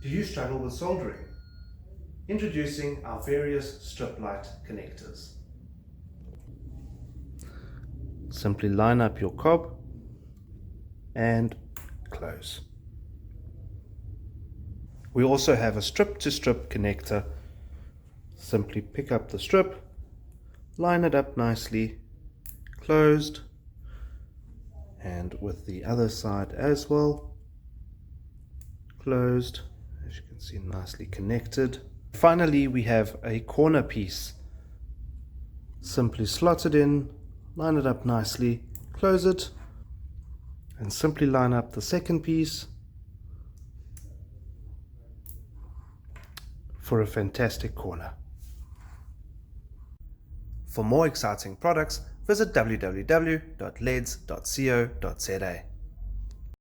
Do you struggle with soldering? Introducing our various strip light connectors. Simply line up your cob and close. We also have a strip to strip connector. Simply pick up the strip, line it up nicely, closed, and with the other side as well, closed, as you can see, nicely connected. Finally, we have a corner piece. Simply slot it in, line it up nicely, close it, and simply line up the second piece for a fantastic corner. For more exciting products, visit www.leds.co.za.